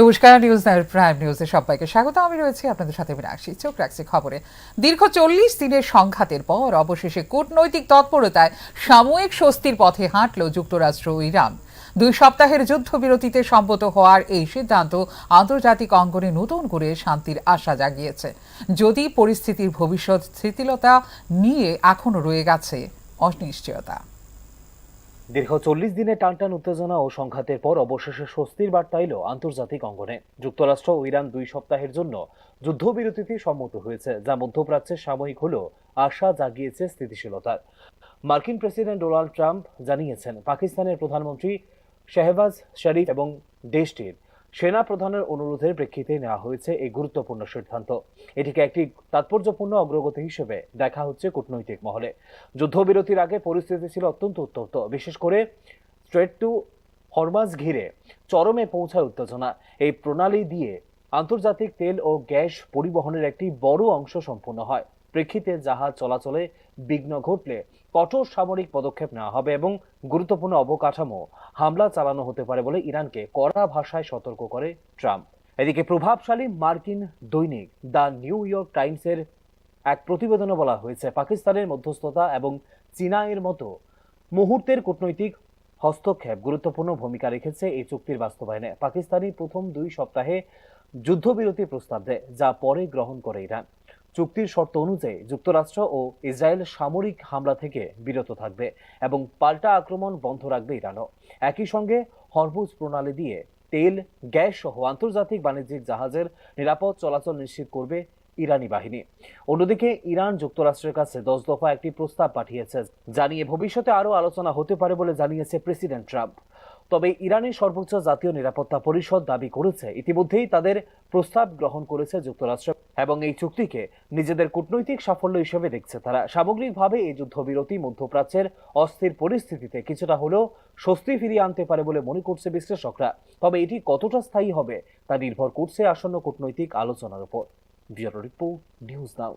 নমস্কার, news prime নিউজে সবাইকে স্বাগত। আমি রয়েছি আপনাদের সাথে মীনাক্ষী। চোখ রাখছি খবরে। দীর্ঘ 40 দিনের সংঘাতের পর অবশেষে কূটনৈতিক তৎপরতায় সাময়িক স্বস্তির পথে হাঁটল যুক্তরাষ্ট্র ও ইরান। 2 সপ্তাহের যুদ্ধবিরতিতে সম্মত হওয়ার এই সিদ্ধান্ত আন্তর্জাতিক অঙ্গনে নতুন করে শান্তির আশা জাগিয়েছে, যদি পরিস্থিতির ভবিষ্যৎ স্থিতিশীলতা নিয়ে এখনো রয়ে গেছে অনিশ্চয়তা। দীর্ঘ 40 দিনের টানটান উত্তেজনা ও সংঘাতের পর অবশেষে স্বস্তির বার্তা এলো আন্তর্জাতিক অঙ্গনে। যুক্তরাষ্ট্র ও ইরান 2 সপ্তাহের জন্য যুদ্ধবিরতিতে সম্মত হয়েছে, যা মধ্যপ্রাচ্যে সাময়িক হলেও আশা জাগিয়েছে স্থিতিশীলতার। মার্কিন প্রেসিডেন্ট ডোনাল্ড ট্রাম্প জানিয়েছেন, পাকিস্তানের প্রধানমন্ত্রী শাহবাজ শরীফ এবং দেশটির সেনা প্রধানের অনুরোধের প্রেক্ষিতে নেওয়া হয়েছে এই গুরুত্বপূর্ণ সিদ্ধান্ত। এটিকে একটি তাৎপর্যপূর্ণ অগ্রগতি হিসেবে দেখা হচ্ছে কূটনৈতিক মহলে। যুদ্ধবিরতির আগে পরিস্থিতি ছিল অত্যন্ত উত্তপ্ত, বিশেষ করে স্ট্রেট টু হরমাজ ঘিরে চরমে পৌঁছায় উত্তেজনা। এই প্রণালী দিয়ে আন্তর্জাতিক তেল ও গ্যাস পরিবহনের একটি বড় অংশ সম্পূর্ণ হয়। প্রেক্ষিতে জাহাজ চলাচলে বিঘ্ন ঘটলে কঠোর সামরিক পদক্ষেপ নেওয়া হবে এবং গুরুত্বপূর্ণ অবকাঠামো হামলা চালানো হতে পারে বলে ইরানকে কড়া ভাষায় সতর্ক করে ট্রাম্প। এদিকে প্রভাবশালী মার্কিন দৈনিক দ্য নিউ ইয়র্ক টাইমসের এক প্রতিবেদনে বলা হয়েছে, পাকিস্তানের মধ্যস্থতা এবং চীনা এর মতো মুহূর্তের কূটনৈতিক হস্তক্ষেপ গুরুত্বপূর্ণ ভূমিকা রেখেছে এই চুক্তির বাস্তবায়নে। পাকিস্তানি প্রথম 2 সপ্তাহে যুদ্ধবিরতি প্রস্তাব দেয়, যা পরে গ্রহণ করে ইরান। চুক্তির শর্ত অনুযায়ী যুক্তরাষ্ট্র ও ইসরায়েল সামরিক হামলা থেকে বিরত থাকবে এবং পাল্টা আক্রমণ বন্ধ রাখবে ইরানও। একই সঙ্গে হরমুজ প্রণালী দিয়ে তেল, গ্যাস সহ আন্তর্জাতিক বাণিজ্যিক জাহাজের নিরাপদ চলাচল নিশ্চিত করবে ইরানি বাহিনী। অন্যদিকে ইরান যুক্তরাষ্ট্রের কাছে 10 দফা একটি প্রস্তাব পাঠিয়েছে, যা নিয়ে ভবিষ্যতে আরও আলোচনা হতে পারে বলে জানিয়েছে প্রেসিডেন্ট ট্রাম্প। তবে ইরানের সর্বোচ্চ জাতীয় নিরাপত্তা পরিষদ দাবি করেছে, ইতিমধ্যেই তাদের প্রস্তাব গ্রহণ করেছে যুক্তরাষ্ট্র এবং এই চুক্তিকে নিজেদের কূটনৈতিক সাফল্য হিসেবে দেখছে তারা। সামগ্রিকভাবে এই যুদ্ধবিরতি মধ্যপ্রাচ্যের অস্থির পরিস্থিতিতে কিছুটা হলেও স্বস্তি ফিরিয়ে আনতে পারে বলে মনে করছে বিশ্লেষকরা। তবে এটি কতটা স্থায়ী হবে তা নির্ভর করছে আসন্ন কূটনৈতিক আলোচনার উপর। ব্যুরো রিপোর্ট, নিউজ নাও।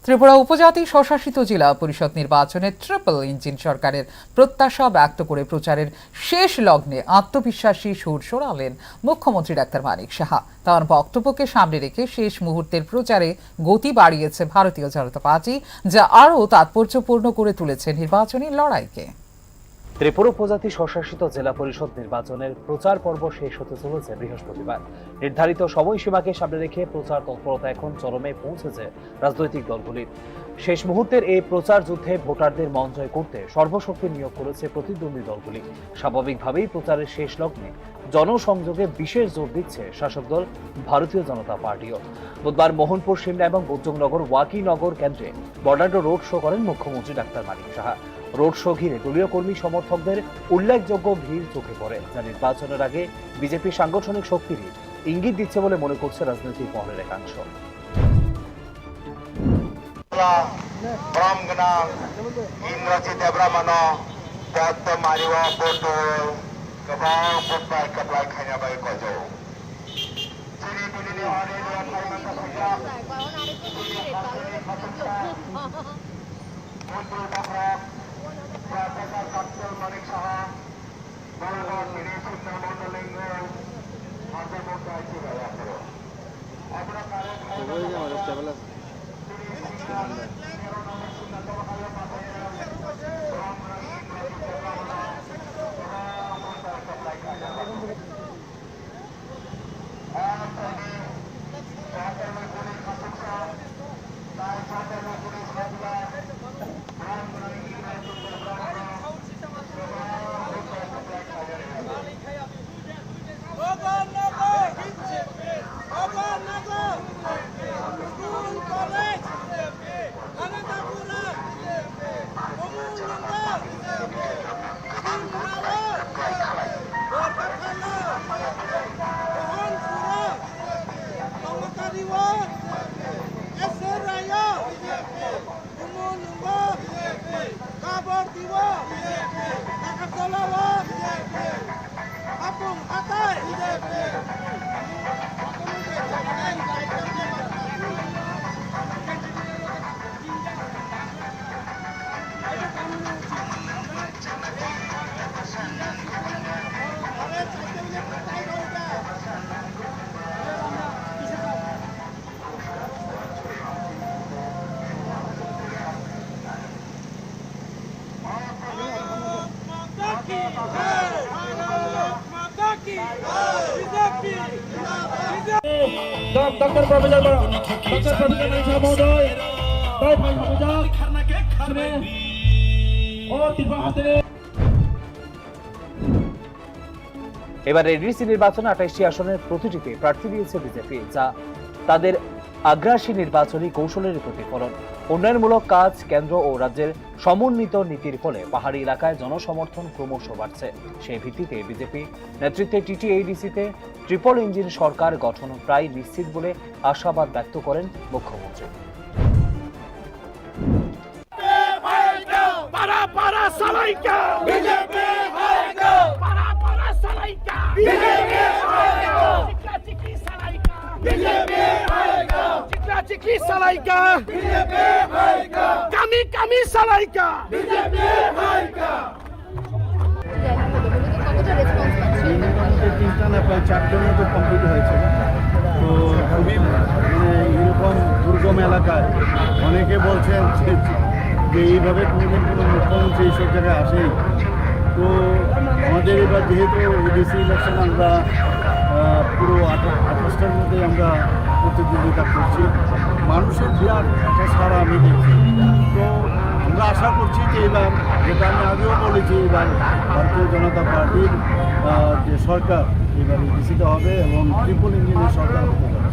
ত্রিপুরা উপজাতি স্বশাসিত জেলা পরিষদ নির্বাচনে ট্রিপল ইঞ্জিন সরকারের প্রত্যাশা ব্যক্ত করে প্রচারের শেষ লগ্নে আত্মবিশ্বাসী সুর শোনালেন মুখ্যমন্ত্রী ডাক্তার মানিক সাহা। তার বক্তব্যকে সামনে রেখে শেষ মুহূর্তের প্রচারে গতি বাড়িয়েছে ভারতীয় জনতা পার্টি, যা আরও তাৎপর্যপূর্ণ করে তুলেছে নির্বাচনী লড়াইকে। ত্রিপুরা উপজাতি স্বশাসিত জেলা পরিষদ নির্বাচনের প্রচার পর্ব শেষ হতে চলেছে বৃহস্পতিবার। নির্ধারিত সময়সীমাকে সামনে রেখে প্রচার তৎপরতা এখন চরমে পৌঁছেছে রাজনৈতিক দলগুলির। শেষ মুহূর্তের এই প্রচার যুদ্ধে ভোটারদের মন জয় করতে সর্বশক্তি নিয়োগ করেছে প্রতিদ্বন্দ্বী দলগুলি। স্বাভাবিকভাবেই প্রচারের শেষ লগ্নে জনসংযোগে বিশেষ জোর দিচ্ছে শাসক দল ভারতীয় জনতা পার্টিও। বুধবার মোহনপুর, সিমলা এবং বোজ্জংনগর ওয়াকিনগর কেন্দ্রে বর্ণাঢ্য রোড শো করেন মুখ্যমন্ত্রী doctor Manik Saha. Road show ঘিরে দলীয় কর্মী সমর্থকদের উল্লেখযোগ্য ভিড় চোখে পড়ে, যা নির্বাচনের আগে বিজেপি সাংগঠনিক শক্তিরই ইঙ্গিত দিচ্ছে বলে মনে করছে রাজনৈতিক মহলের একাংশ। ডক্টর প্রফেসর মহোদয় তাই ভাই যাক ও তীব্র হাতে এবার এডিসি নির্বাচনে 28টি আসনের প্রতিটিতে প্রার্থী দিয়েছে বিজেপি, যা তাদের আগ্রাসী নির্বাচনী কৌশলের প্রতিফলন। উন্নয়নমূলক কাজ, কেন্দ্র ও রাজ্যের সমন্বিত নীতির ফলে পাহাড়ি এলাকায় জনসমর্থন ক্রমশ বাড়ছে। সেই ভিত্তিতে বিজেপি নেতৃত্বে টিটিএডিসিতে ট্রিপল ইঞ্জিন সরকার গঠন প্রায় নিশ্চিত বলে আশাবাদ ব্যক্ত করেন মুখ্যমন্ত্রী। चिकली सलाइका कमी कमी सलाइका চারজনের তো কমপ্লিট হয়েছে। তো খুবই এরকম দুর্গম এলাকায় অনেকে বলছেন যে এইভাবে কোনোদিন কোনো মুখ্যমন্ত্রী এইসব জায়গায় আসেই। তো আমাদের এবার যেহেতু এডিসি ইলেকশন আমরা পুরো 28টার মধ্যে আমরা প্রতিদ্বন্দ্বিতা করছি, মানুষের বিরাট একটা সারা আমি দেখছি। তো আমরা আশা করছি যে এবার, যেটা আমি আগেও বলেছি, এবার ভারতীয় জনতা পার্টির যে সরকার এবার এডিসিতে হবে এবং ট্রিপল ইঞ্জিনের সরকার হতে পারে।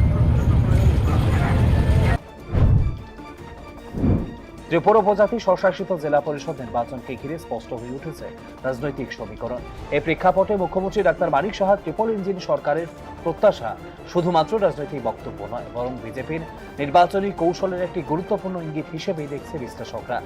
ত্রিপুরা উপজাতি স্বশাসিত জেলা পরিষদ নির্বাচনকে ঘিরে স্পষ্ট হয়ে উঠেছে রাজনৈতিক সমীকরণ। এই প্রেক্ষাপটে মুখ্যমন্ত্রী doctor Manik Saha triple engine সরকারের প্রত্যাশা শুধুমাত্র রাজনৈতিক বক্তব্য নয়, বরং বিজেপির নির্বাচনী কৌশলের একটি গুরুত্বপূর্ণ ইঙ্গিত হিসেবেই দেখছে বিশ্লেষকরা।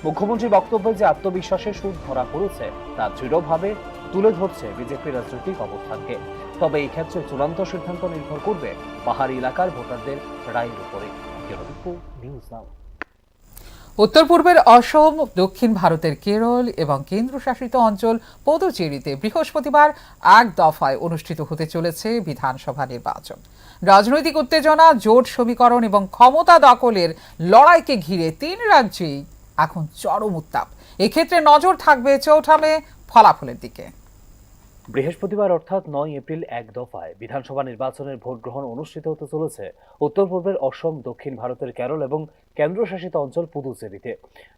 মুখ্যমন্ত্রীর বক্তব্যে যে আত্মবিশ্বাসের সুর ধরা পড়েছে তা দৃঢ়ভাবে তুলে ধরছে বিজেপির রাজনৈতিক অবস্থানকে। তবে এই ক্ষেত্রে চূড়ান্ত সিদ্ধান্ত নির্ভর করবে পাহাড়ি এলাকার ভোটারদের রায়ের উপরে। News now. উত্তর পূর্বের অসম, দক্ষিণ ভারতের কেরল এবং কেন্দ্রশাসিত অঞ্চল পুদুচেরিতে বৃহস্পতিবার এক দফায় অনুষ্ঠিত হতে চলেছে বিধানসভা নির্বাচন। রাজনৈতিক উত্তেজনা, জোট সমীকরণ এবং ক্ষমতা দখলের লড়াইকে ঘিরে তিন রাজ্যেই এখন চরম উত্তাপ। এক্ষেত্রে নজর থাকবে চৌঠা মে ফলাফলের দিকে। বৃহস্পতিবার অর্থাৎ 9 এপ্রিল এক দফায় বিধানসভা নির্বাচনের ভোট গ্রহণ অনুষ্ঠিত হতে চলেছে উত্তর পূর্বের অসম, দক্ষিণ ভারতের কেরল এবং কেন্দ্রশাসিত অঞ্চল পুদুচেরিতে।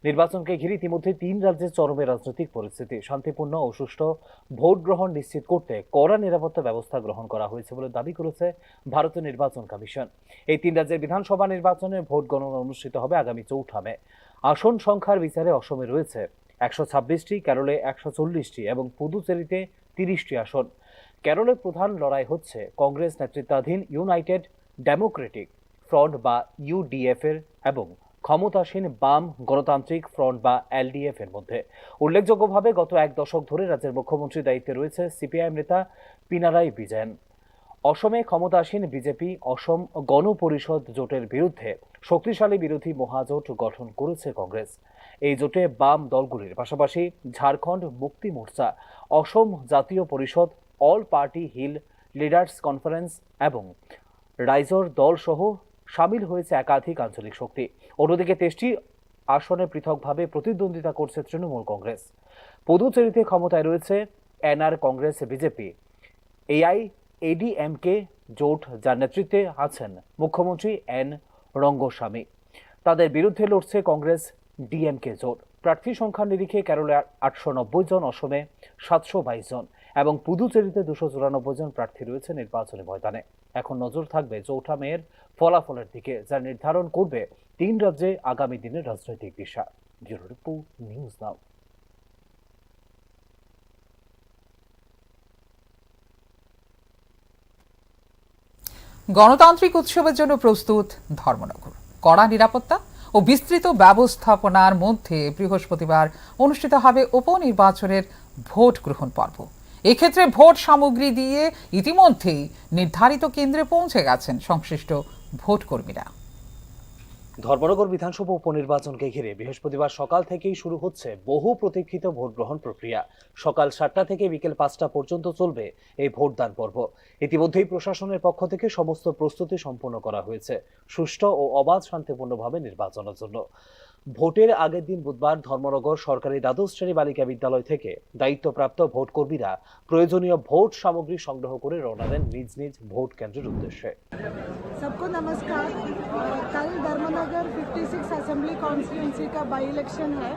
নির্বাচনকে ঘিরে ইতিমধ্যে তিন রাজ্যের চরমে রাজনৈতিক পরিস্থিতি। শান্তিপূর্ণ ও সুষ্ঠু ভোট গ্রহণ নিশ্চিত করতে কড়া নিরাপত্তা ব্যবস্থা গ্রহণ করা হয়েছে বলে দাবি করেছে ভারতীয় নির্বাচন কমিশন। এই তিন রাজ্যের বিধানসভা নির্বাচনের ভোট গণনা অনুষ্ঠিত হবে আগামী 4 মে। আসন সংখ্যার বিচারে অসমে রয়েছে 126টি, কেরলে 140টি এবং পুদুচেরিতে 30টি আসন। কেরলের প্রধান লড়াই হচ্ছে কংগ্রেস নেতৃত্বাধীন ইউনাইটেড ডেমোক্রেটিক ফ্রন্ট বা ইউডিএফ এর এবং ক্ষমতাসীন বাম গণতান্ত্রিক ফ্রন্ট বা এলডিএফ এর মধ্যে। উল্লেখযোগ্যভাবে গত এক দশক ধরে রাজ্যের মুখ্যমন্ত্রীর দায়িত্বে রয়েছে সিপিআইএম নেতা পিনারাই বিজয়ন। অসমে ক্ষমতাসীন বিজেপি অসম গণ পরিষদ জোটের বিরুদ্ধে শক্তিশালী বিরোধী মহাজোট গঠন করেছে কংগ্রেস। এই জোটে বাম দলগুলির পাশাপাশি ঝাড়খণ্ড মুক্তি মোর্চা, Asom Jatiya Parishad, all party hill leaders conference এবং রাইজর দল সহ সামিল হয়েছে একাধিক আঞ্চলিক শক্তি। অন্যদিকে 23টি আসনে পৃথকভাবে প্রতিদ্বন্দ্বিতা করছে তৃণমূল কংগ্রেস। পুদুচেরিতে ক্ষমতায় রয়েছে এনআর কংগ্রেস বিজেপি এআইএডিএমকে জোট, যার নেতৃত্বে আছেন মুখ্যমন্ত্রী এন রঙ্গস্বামী। তাদের বিরুদ্ধে লড়ছে কংগ্রেস ডিএমকে জোট। প্রার্থী সংখ্যার নিরিখে কেরলে 890 জন, অসমে 722 জন এবং পুদুচেরিতে 294 জন প্রার্থী রয়েছে নির্বাচনী ময়দানে। এখন নজর থাকবে 4 মের ফলাফলের দিকে, যা নির্ধারণ করবে তিন রাজ্যে আগামী দিনের রাজনৈতিক দিশা। Bureau report, news now. গণতান্ত্রিক উৎসবের জন্য প্রস্তুত ধর্মনগর। কড়া নিরাপত্তা ও বিস্তৃত ব্যবস্থাপনার মধ্যে বৃহস্পতিবার অনুষ্ঠিত হবে উপনির্বাচনের ভোট গ্রহণ পর্ব। এক্ষেত্রে ভোট সামগ্রী দিয়ে ইতিমধ্যেই নির্ধারিত কেন্দ্রে পৌঁছে গেছেন সংশ্লিষ্ট ভোট কর্মীরা। ধর্মনগর বিধানসভা উপনির্বাচনকে ঘিরে বৃহস্পতিবার সকাল থেকেই শুরু হচ্ছে বহু প্রতীক্ষিত ভোট গ্রহণ প্রক্রিয়া। সকাল 7টা থেকে বিকেল 5টা পর্যন্ত চলবে এই ভোটদান পর্ব। ইতিমধ্যেই প্রশাসনের পক্ষ থেকে সমস্ত প্রস্তুতি সম্পন্ন করা হয়েছে সুষ্ঠু ও অবাধ শান্তিপূর্ণভাবে নির্বাচনের জন্য। ভোটের আগের দিন বুধবার ধর্মনগর সরকারি দ্বাদশ শ্রেণী বালিকা বিদ্যালয় থেকে দায়িত্বপ্রাপ্ত ভোট কর্মীরা প্রয়োজনীয় ভোট সামগ্রী সংগ্রহ করে রওনা দেন নিজ নিজ ভোট কেন্দ্রের উদ্দেশ্যে। सबको नमस्कार। कल धर्मनगर 56 असेंबली कॉन्स्टिट्यूंसी का बाई इलेक्शन है,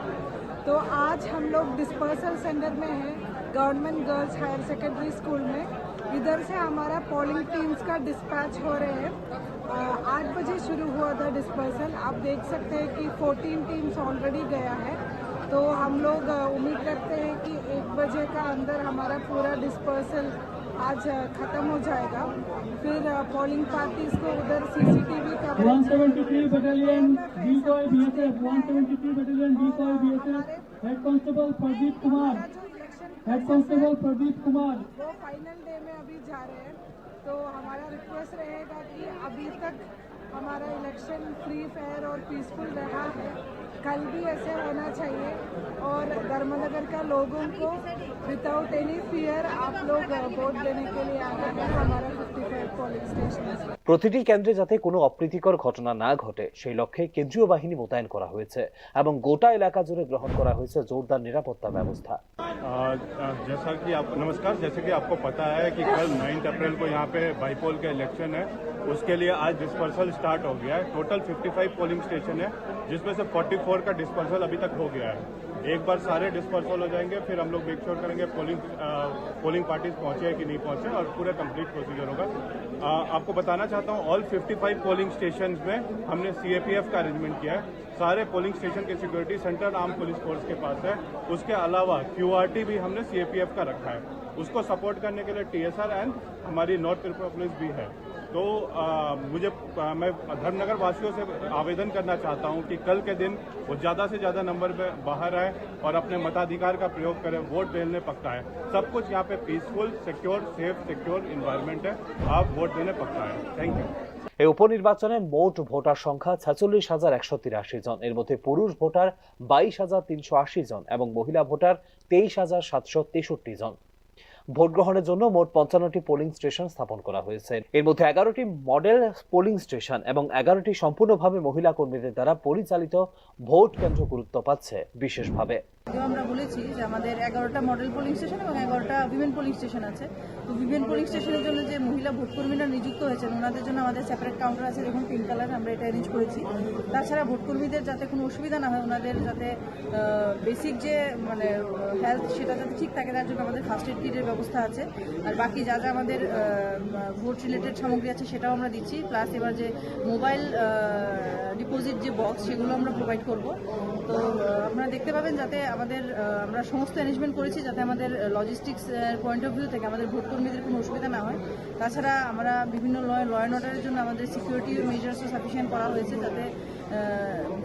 तो आज हम लोग डिस्पर्सल सेंटर में हैं, government girls higher secondary school में। इधर से हमारा पोलिंग टीम्स का डिस्पैच हो रहे हैं। 8 बजे शुरू हुआ था डिस्पर्सल। आप देख सकते हैं कि 14 टीम्स ऑलरेडी गया है, तो हम लोग उम्मीद करते हैं कि 1 बजे का अंदर हमारा पूरा डिस्पर्सल आज ख़त्म हो जाएगा। फिर पोलिंग पार्टीज को उधर CCTV coverage 173 battalion decoy BSF 173 battalion decoy BSF head constable Pradeep Kumar वो फाइनल डे में अभी जा रहे हैं। तो हमारा रिक्वेस्ट रहेगा कि अभी तक हमारा इलेक्शन फ्री फेयर और पीसफुल रहा है, कल भी ऐसे होना चाहिए। और धर्मनगर का लोगों को विदाउट एनी फियर आप लोग वोट देने के लिए आना है हमारा 55 पोलिंग स्टेशन। প্রতিটি কেন্দ্রে যাতে কোনো অপ্রীতিকর ঘটনা না ঘটে সেই লক্ষ্যে কেন্দ্রীয় বাহিনী মোতায়েন করা হয়েছে এবং গোটা এলাকা জুড়ে গ্রহণ করা হয়েছে জোরদার নিরাপত্তা ব্যবস্থা। जैसा कि आप नमस्कार, जैसे कि आपको पता है कि कल 9 अप्रैल को यहाँ पे बाईपोल का इलेक्शन है, उसके लिए आज डिस्पर्सल स्टार्ट हो गया है। टोटल 55 पोलिंग स्टेशन है, जिसमें से 44 का डिस्पर्सल अभी तक हो गया है। एक बार सारे डिस्पर्सल हो जाएंगे, फिर हम लोग मेक श्योर करेंगे पोलिंग पार्टीज पहुंचे कि नहीं पहुंचे और पूरा कंप्लीट प्रोसीजर होगा। आपको बताना चाहता हूं ऑल 55 पोलिंग स्टेशन में हमने सीएपीएफ का अरेंजमेंट किया है। सारे पोलिंग स्टेशन की security central arm police force के पास है। उसके अलावा क्यूआरटी भी हमने सीएपीएफ का रखा है, उसको सपोर्ट करने के लिए टीएसआर एंड हमारी नॉर्थ त्रिपुरा पुलिस भी है। तो मैं धर्मनगर वासियों से आवेदन करना चाहता हूं कि कल के दिन वो ज़्यादा से ज़्यादा नंबर में बाहर आए और अपने मताधिकार का प्रयोग करें, वोट देने पक्का है। सब कुछ यहाँ पे peaceful, secure, safe, secure environment है, आप वोट देने पक्का है। Thank you. এই উপনির্বাচনে মোট ভোটার সংখ্যা 46,183 জন। এর মধ্যে পুরুষ ভোটার 22,380 জন এবং মহিলা ভোটার 23,763 জন। ভোট গ্রহণের জন্য মোট 55টি পোলিং স্টেশন স্থাপন করা হয়েছে। এর মধ্যে 11টি মডেল পোলিং স্টেশন এবং 11টি সম্পূর্ণভাবে মহিলা কর্মীদের দ্বারা পরিচালিত ভোট কেন্দ্র গুরুত্ব পাচ্ছে বিশেষভাবে। আমরা বলেছি যে আমাদের 11টা মডেল পোলিং স্টেশন এবং 11টা উইমেন পোলিং স্টেশন আছে। তো উইমেন পোলিং স্টেশনের জন্য যে মহিলা ভোটকর্মীরা নিযুক্ত হয়েছেন ওনাদের জন্য আমাদের সেপারেট কাউন্টার আছে, দেখুন পিঙ্ক কালার, আমরা এটা অ্যারেঞ্জ করেছি। তাছাড়া ভোটকর্মীদের যাতে কোনো অসুবিধা না হয়, ওনাদের যাতে বেসিক যে মানে হেলথ সেটা যাতে ঠিক থাকে তার জন্য আমাদের ফার্স্ট এড কিটের ব্যবস্থা আছে। আর বাকি যা যা আমাদের ভোট রিলেটেড সামগ্রী আছে সেটাও আমরা দিচ্ছি। প্লাস এবার যে মোবাইল ডিপোজিট যে বক্স সেগুলো আমরা প্রোভাইড করব। তো আপনারা দেখতে পাবেন যাতে আমাদের আমরা সমস্ত অ্যারেঞ্জমেন্ট করেছি যাতে আমাদের লজিস্টিক্স পয়েন্ট অফ ভিউ থেকে আমাদের ভোটকর্মীদের কোনো অসুবিধা না হয়। তাছাড়া আমরা বিভিন্ন ল অ্যান্ড অর্ডারের জন্য আমাদের সিকিউরিটি মেজার্সও সাফিসিয়েন্ট করা হয়েছে যাতে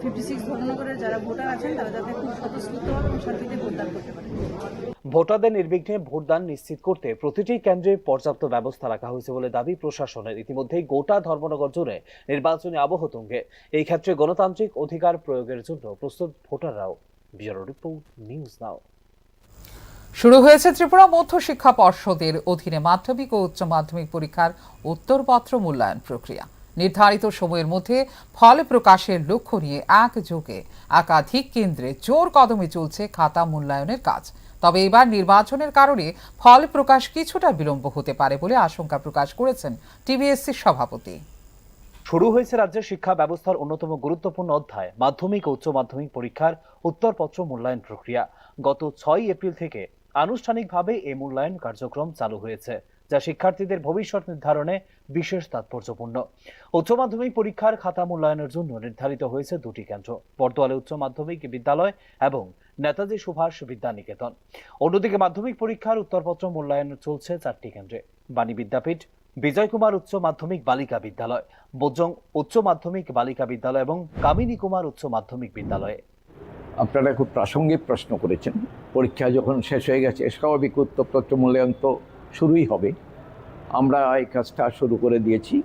56 ধর্মনগরের যারা ভোটার আছেন তারা যাতে খুব স্বতঃস্ফূর্তভাবে এবং শান্তিতে ভোটদান করতে পারে। ভোটারদের নির্বিঘ্নে ভোটদান নিশ্চিত করতে প্রতিটি কেন্দ্রে পর্যাপ্ত ব্যবস্থা রাখা হয়েছে বলে দাবি প্রশাসনের। ইতিমধ্যেই গোটা ধর্মনগর জুড়ে নির্বাচনী আবহ তুঙ্গে। এই ক্ষেত্রে গণতান্ত্রিক অধিকার প্রয়োগের জন্য প্রস্তুত ভোটাররাও। Bureau report, news now. শুরু হয়েছে ত্রিপুরা মধ্য শিক্ষা পর্ষদের অধীনে মাধ্যমিক ও উচ্চ মাধ্যমিক পরীক্ষার উত্তরপত্র মূল্যায়ন প্রক্রিয়া। নির্ধারিত সময়ের মধ্যে ফল প্রকাশের লক্ষ্য নিয়ে একযোগে একাধিক কেন্দ্রে জোর কদমে চলছে খাতা মূল্যায়নের কাজ। তবে এবার নির্বাচনের কারণে ফল প্রকাশ কিছুটা বিলম্ব হতে পারে বলে আশঙ্কা প্রকাশ করেছেন টিবিএসসির সভাপতি। শুরু হয়েছে রাজ্যের শিক্ষা ব্যবস্থার অন্যতম গুরুত্বপূর্ণ অধ্যায় মাধ্যমিক ও উচ্চ মাধ্যমিক পরীক্ষার উত্তরপত্র মূল্যায়ন প্রক্রিয়া। গত 6 এপ্রিল থেকে আনুষ্ঠানিকভাবে এই মূল্যায়ন কার্যক্রম চালু হয়েছে, যা শিক্ষার্থীদের ভবিষ্যৎ নির্ধারণে বিশেষ তাৎপর্যপূর্ণ। উচ্চ মাধ্যমিক পরীক্ষার খাতা মূল্যায়নের জন্য নির্ধারিত হয়েছে 2টি কেন্দ্র, বর্দোয়ালে উচ্চ মাধ্যমিক বিদ্যালয় এবং নেতাজি সুভাষ বিদ্যানিকেতন। অন্যদিকে মাধ্যমিক পরীক্ষার উত্তরপত্র মূল্যায়ন চলছে 4টি কেন্দ্রে, বাণী বিদ্যাপীঠ, বিজয় কুমার উচ্চ মাধ্যমিক বালিকা বিদ্যালয়, বোজ্জং উচ্চ মাধ্যমিক বালিকা বিদ্যালয় এবং কামিনী কুমার উচ্চ মাধ্যমিক বিদ্যালয়ে। আপনারা খুব প্রাসঙ্গিক প্রশ্ন করেছেন। পরীক্ষা যখন শেষ হয়ে গেছে স্বাভাবিক উত্তরপত্র মূল্যায়ন তো শুরুই হবে। আমরা এই কাজটা শুরু করে দিয়েছি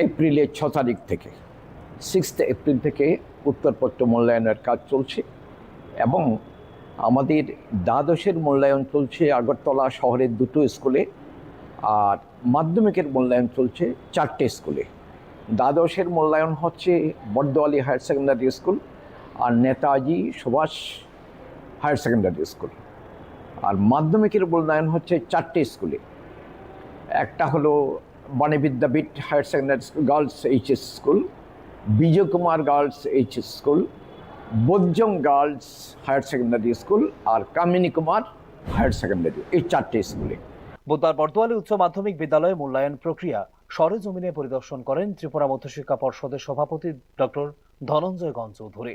এপ্রিলের 6 তারিখ থেকে। 6 এপ্রিল থেকে উত্তরপত্র মূল্যায়নের কাজ চলছে এবং আমাদের দ্বাদশের মূল্যায়ন চলছে আগরতলা শহরের 2টো স্কুলে, আর মাধ্যমিকের মূল্যায়ন চলছে 4টে স্কুলে। দ্বাদশের মূল্যায়ন হচ্ছে বর্দোয়ালি হায়ার সেকেন্ডারি স্কুল আর Netaji Subhash higher secondary school. আর মাধ্যমিকের মূল্যায়ন হচ্ছে 4টে স্কুলে। একটা হলো Bani Vidyapith higher secondary school girls HS school, Bijoy Kumar girls HS school, Bodhjung girls higher secondary school আর কামিনী কুমার হায়ার সেকেন্ডারি, এই 4টে স্কুলে। বুধবার বর্দোয়ালি উচ্চ মাধ্যমিক বিদ্যালয়ে মূল্যায়ন প্রক্রিয়া সরেজমিনে পরিদর্শন করেন ত্রিপুরা মধ্যশিক্ষা পর্ষদের সভাপতি ডক্টর ধনঞ্জয় গণ চৌধুরী।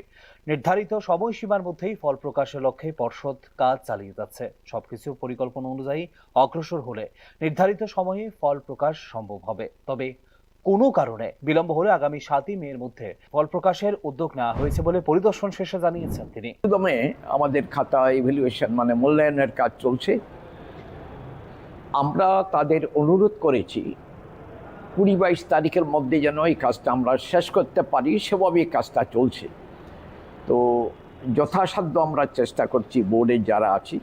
নির্ধারিত সময়সীমার মধ্যেই ফল প্রকাশের লক্ষ্যে পর্ষদ কাজ চালিয়ে যাচ্ছে। সবকিছু পরিকল্পনা অনুযায়ী অগ্রসর হলে নির্ধারিত সময়ে ফল প্রকাশ সম্ভব হবে। তবে কোনো কারণে বিলম্ব হলে আগামী 7ই মের মধ্যে ফল প্রকাশের উদ্যোগ নেওয়া হয়েছে বলে পরিদর্শন শেষে জানিয়েছেন তিনি। প্রথমে আমাদের খাতা ইভ্যালুয়েশন মানে মূল্যায়নের কাজ চলছে। আমরা তাদের অনুরোধ করেছি 20-22 তারিখের মধ্যে যেন এই কাজটা আমরা শেষ করতে পারি, সেভাবেই কাজটা চলছে। তো যথাসাধ্য আমরা চেষ্টা করছি বোর্ডের যারা আছি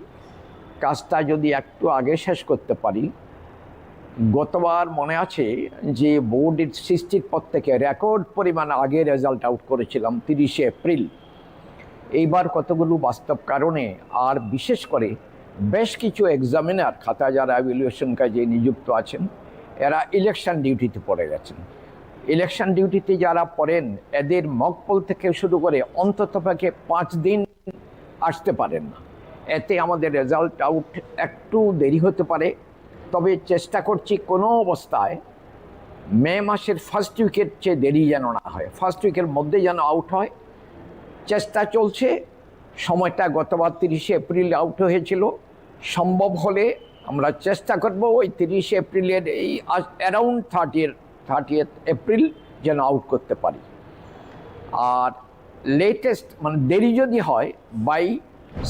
কাজটা যদি একটু আগে শেষ করতে পারি। গতবার মনে আছে যে বোর্ডের সৃষ্টির পর থেকে রেকর্ড পরিমাণ আগে রেজাল্ট আউট করেছিলাম 30শে এপ্রিল। এইবার কতগুলো বাস্তব কারণে আর বিশেষ করে বেশ কিছু এক্সামিনার খাতা যারা ইভ্যালুয়েশন কাজে নিযুক্ত আছেন এরা ইলেকশন ডিউটিতে পড়ে গেছেন। ইলেকশন ডিউটিতে যারা পড়েন এদের মকপল থেকে শুরু করে অন্ততপক্ষে 5 দিন আসতে পারেন না। এতে আমাদের রেজাল্ট আউট একটু দেরি হতে পারে। তবে চেষ্টা করছি কোনো অবস্থায় মে মাসের ফার্স্ট উইকের চেয়ে দেরি যেন না হয়, ফার্স্ট উইকের মধ্যে যেন আউট হয়। চেষ্টা চলছে। সময়টা গতবার 30শে এপ্রিল আউট হয়েছিল। সম্ভব হলে আমরা চেষ্টা করব ওই 30শে এপ্রিলের এই অ্যারাউন্ড 30th এপ্রিল যেন আউট করতে পারি। আর লেটেস্ট মানে দেরি যদি হয় by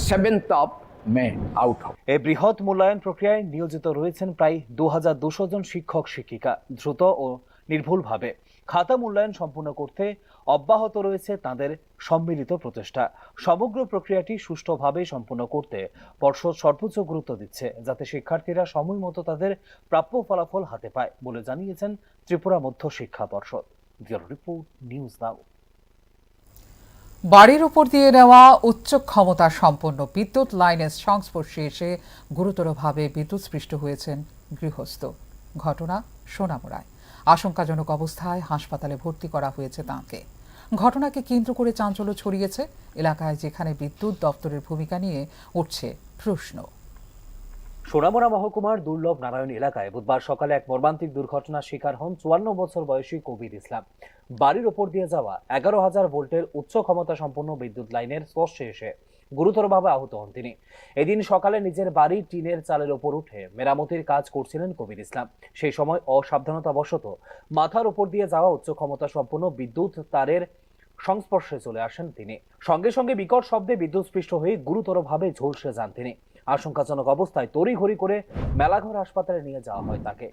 7th of May out হবে। এই বৃহৎ মূল্যায়ন প্রক্রিয়ায় নিয়োজিত রয়েছেন প্রায় 2200 জন শিক্ষক শিক্ষিকা। দ্রুত ও নির্ভুলভাবে খাতা মূল্যায়ন সম্পূর্ণ করতে অব্যাহত রয়েছে তাদের সম্মিলিত প্রচেষ্টা। সমগ্র প্রক্রিয়াটি সুষ্ঠুভাবে সম্পূর্ণ করতে পর্ষদ সর্বোচ্চ গুরুত্ব দিচ্ছে, যাতে শিক্ষার্থীরা সময় মতো তাদের প্রাপ্য ফলাফল হাতে পায় বলে জানিয়েছেন ত্রিপুরা মধ্য শিক্ষা পর্ষদ। ব্যুরো রিপোর্ট, নিউজ নাও। বাড়ির উপর দিয়ে নেওয়া উচ্চ ক্ষমতা সম্পন্ন বিদ্যুৎ লাইনের সংস্পর্শে এসে গুরুতরভাবে বিদ্যুৎস্পৃষ্ট হয়েছেন গৃহস্থ। ঘটনা সোনামুড়ায়। আশঙ্কাজনক অবস্থায় হাসপাতালে ভর্তি করা হয়েছে তাঁকে। ঘটনাকে কেন্দ্র করে চাঞ্চল্য ছড়িয়েছে এলাকায়, যেখানে বিদ্যুৎ দপ্তরের ভূমিকা নিয়ে উঠছে প্রশ্ন। সোনামুড়া মহকুমার দুর্লভ নারায়ণ এলাকায় বুধবার সকালে এক মর্মান্তিক দুর্ঘটনার শিকার হন 54 বছর বয়সী কবির ইসলাম। বাড়ির ওপর দিয়ে যাওয়া 11,000 ভোল্টের উচ্চ ক্ষমতা সম্পন্ন বিদ্যুৎ লাইনের স্পর্শে এসে গুরুতরভাবে আহত হন তিনি। এদিন সকালে নিজের বাড়ির টিনের চালের ওপর উঠে মেরামতির কাজ করছিলেন কবির ইসলাম। সেই সময় অসাবধানতাবশত মাথার উপর দিয়ে যাওয়া উচ্চ ক্ষমতা সম্পন্ন বিদ্যুৎ তারের সংস্পর্শে চলে আসেন তিনি। সঙ্গে সঙ্গে বিকট শব্দে বিদ্যুৎস্পৃষ্ট হয়ে গুরুতরভাবে ঝলসে যান তিনি। আশঙ্কাজনক অবস্থায় তড়িঘড়ি করে মেলাঘর হাসপাতালে নিয়ে যাওয়া হয় তাকে।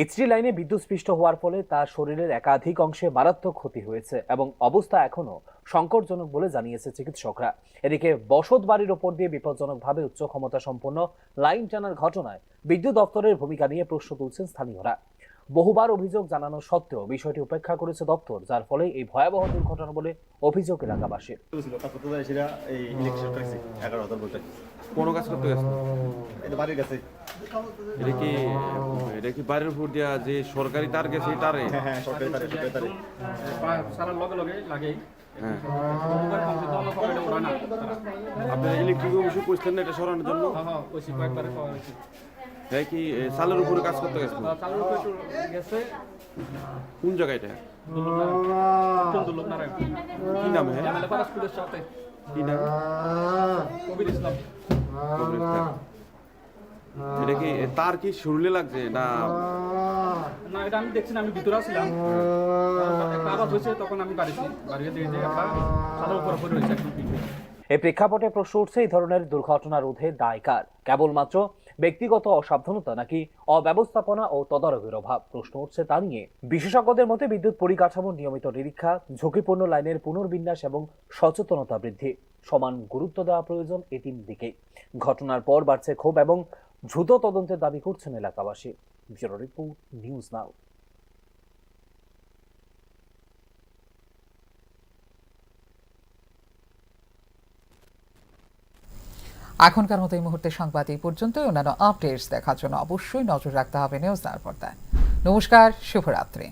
এইচডি লাইনে বিদ্যুৎস্পৃষ্ট হওয়ার ফলে তার শরীরের একাধিক অংশে মারাত্মক ক্ষতি হয়েছে এবং অবস্থা এখনো সংকটজনক বলে জানিয়েছে চিকিৎসকরা। এদিকে বসত বাড়ির ওপর দিয়ে বিপজ্জনকভাবে উচ্চ ক্ষমতা সম্পন্ন লাইন টানার ঘটনায় বিদ্যুৎ দপ্তরের ভূমিকা নিয়ে প্রশ্ন তুলছেন স্থানীয়রা। বহুবার অভিযোগ জানানো সত্ত্বেও বিষয়টি উপেক্ষা করেছে দপ্তর, যার ফলে এই ভয়াবহ দুর্ঘটনা বলে অভিযোগ এলাকাবাসীর। কোনো কাজ করতে গেছে এটা কি বাড়ির উপর দিয়া যে সরকারি তার গেছে তারে আপনার ইলেকট্রিক অফিসে কইছেন না এটা সরানোর জন্য? হ্যাঁ, কি চালের উপরে কাজ করতে গেছে? কোন জায়গায় এটা? কি নাম? হ্যাঁ, কি নাম? কবির ইসলাম। এটা কি তার কি শরীরে লাগছে না? না, এটা আমি দেখছি না, আমি ভিতরে ছিলাম, একটা আওয়াজ হয়েছে, তখন আমি বাড়িতে দেখি যে একটা চালের উপর পড়ে রয়েছে একদম পিঠে। এই প্রেক্ষাপটে প্রশ্ন উঠছে, এই ধরনের দুর্ঘটনা রোধে দায় কার? কেবলমাত্র ব্যক্তিগত অসাবধানতা নাকি অব্যবস্থাপনা ও তদারকির অভাব? প্রশ্ন উঠছে তা নিয়ে। বিশেষজ্ঞদের মতে বিদ্যুৎ পরিকাঠামোর নিয়মিত নিরীক্ষা, ঝুঁকিপূর্ণ লাইনের পুনর্বিন্যাস এবং সচেতনতা বৃদ্ধি সমান গুরুত্ব দেওয়া প্রয়োজন এই তিন দিকে। ঘটনার পর বাড়ছে ক্ষোভ এবং দ্রুত তদন্তের দাবি করছেন এলাকাবাসী। ব্যুরো রিপোর্ট, নিউজ নাও। এখনকার মতো এই মুহূর্তে সংবাদ এই পর্যন্তই। অন্যান্য আপডেটস দেখার জন্য অবশ্যই নজর রাখতে হবে নিউজ নাওর পর্দায়। নমস্কার, শুভরাত্রি।